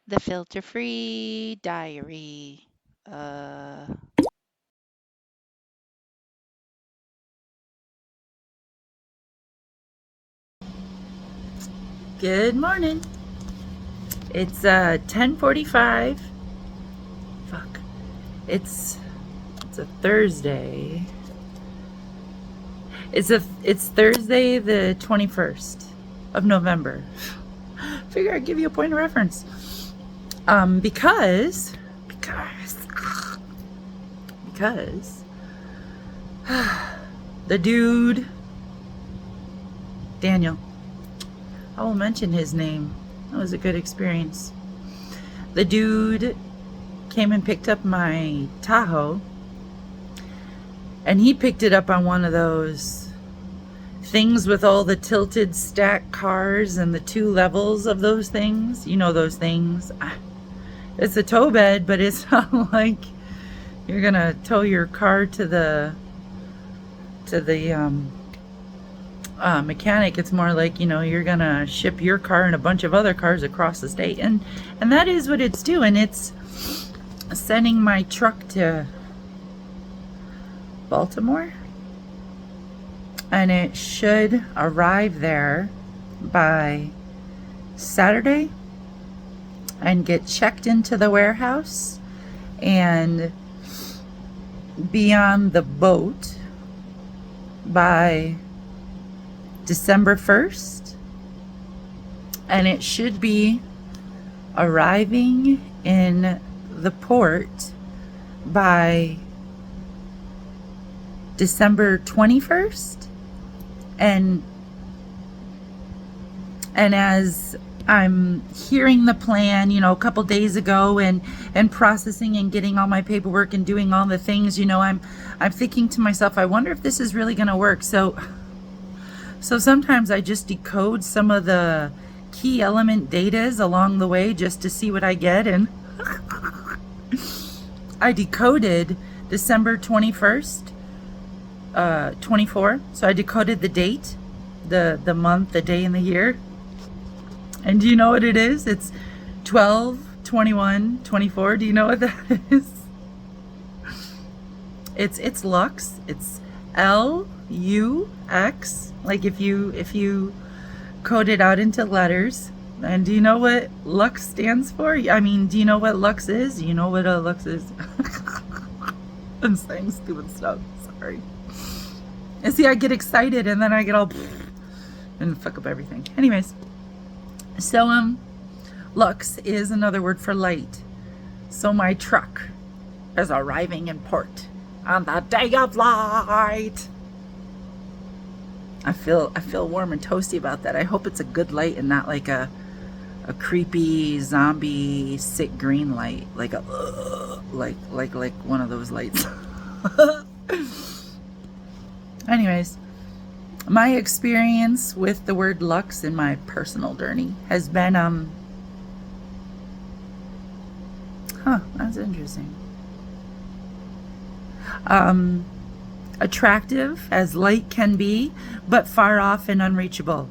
The filter-free diary. Uh, Good morning. It's 10:45. Fuck. It's a Thursday. It's Thursday the 21st of November. Figure I'd give you a point of reference. Because the dude Daniel, I will mention his name. That was a good experience. The dude came and picked up my Tahoe, and he picked it up on one of those things with all the tilted stack cars and the two levels of those things. You know those things. It's a tow bed, but it's not like you're gonna tow your car to the mechanic. It's more like, you're gonna ship your car and a bunch of other cars across the state, and that is what it's doing. It's sending my truck to Baltimore, and it should arrive there by Saturday and get checked into the warehouse and be on the boat by December 1st, and it should be arriving in the port by December 21st. And as I'm hearing the plan, a couple days ago, and processing and getting all my paperwork and doing all the things, I'm thinking to myself, I wonder if this is really going to work. So sometimes I just decode some of the key element datas along the way just to see what I get. And I decoded December 21st, 24. So I decoded the date, the month, the day, and the year. And do you know what it is? It's 12/21/24. Do you know what that is? It's Lux. It's LUX. Like if you code it out into letters. And do you know what Lux stands for? I mean, do you know what Lux is? You know what a Lux is? I'm saying stupid stuff. Sorry. And see, I get excited and then I get all and fuck up everything. Anyways, so Lux is another word for light. So my truck is arriving in port on the day of light. I feel warm and toasty about that. I hope it's a good light and not like a creepy zombie sick green light, like a like one of those lights. Anyways, my experience with the word Lux in my personal journey has been that's interesting. Attractive as light can be, but far off and unreachable.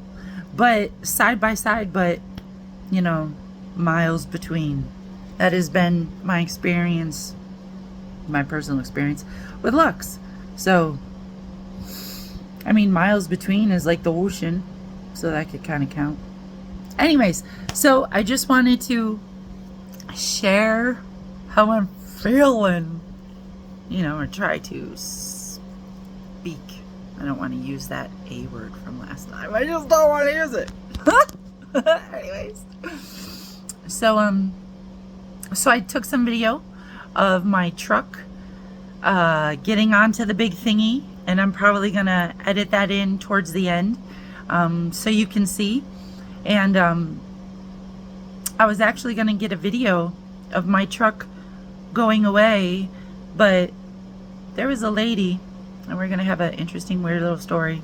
But side by side, but miles between. That has been my experience, my personal experience with Lux. So, I mean, miles between is like the ocean, so that could kind of count. Anyways, so I just wanted to share how I'm feeling, or try to speak. I don't want to use that A word from last time. I just don't want to use it. Anyways, so I took some video of my truck getting onto the big thingy, and I'm probably gonna edit that in towards the end, so you can see. And I was actually gonna get a video of my truck going away, but there was a lady, and we're gonna have an interesting, weird little story.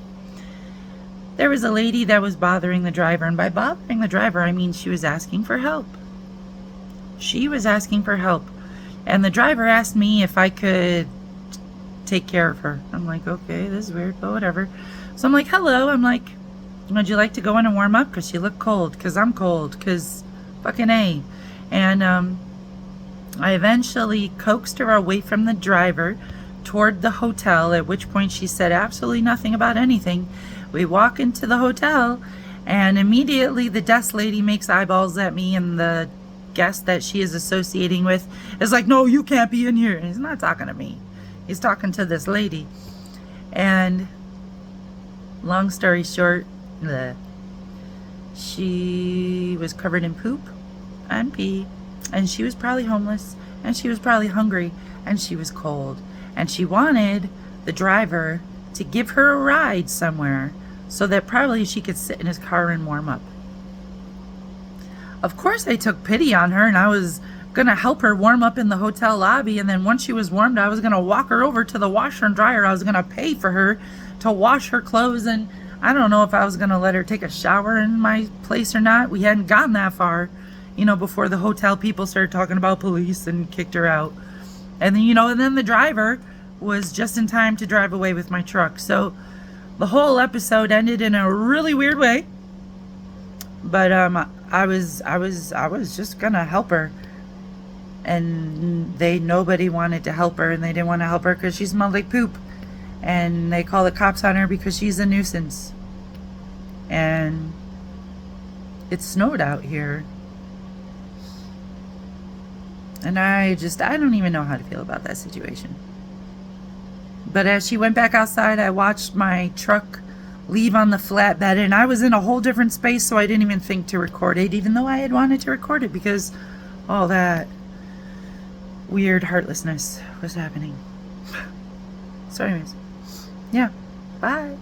There was a lady that was bothering the driver, and by bothering the driver, I mean she was asking for help. She was asking for help, and the driver asked me if I could take care of her. I'm like, okay, this is weird, but whatever. So I'm like, hello. I'm like, would you like to go in and warm up? Because you look cold. Because I'm cold. Because fucking A. And I eventually coaxed her away from the driver toward the hotel, at which point she said absolutely nothing about anything. We walk into the hotel, and immediately the desk lady makes eyeballs at me, and the guest that she is associating with is like, no, you can't be in here. And he's not talking to me. He's talking to this lady. And long story short, she was covered in poop and pee, and she was probably homeless, and she was probably hungry, and she was cold, and she wanted the driver to give her a ride somewhere so that probably she could sit in his car and warm up. Of course, I took pity on her, and I was going to help her warm up in the hotel lobby, and then once she was warmed, I was going to walk her over to the washer and dryer. I was going to pay for her to wash her clothes, and I don't know if I was going to let her take a shower in my place or not. We hadn't gotten that far, before the hotel people started talking about police and kicked her out. And then, and then the driver was just in time to drive away with my truck. So the whole episode ended in a really weird way. But I was just gonna help her, and nobody wanted to help her, and they didn't want to help her because she smelled like poop, and they call the cops on her because she's a nuisance. And it snowed out here, and I don't even know how to feel about that situation. But as she went back outside, I watched my truck leave on the flatbed, and I was in a whole different space, so I didn't even think to record it, even though I had wanted to record it because all that weird heartlessness was happening. So anyways, yeah, bye.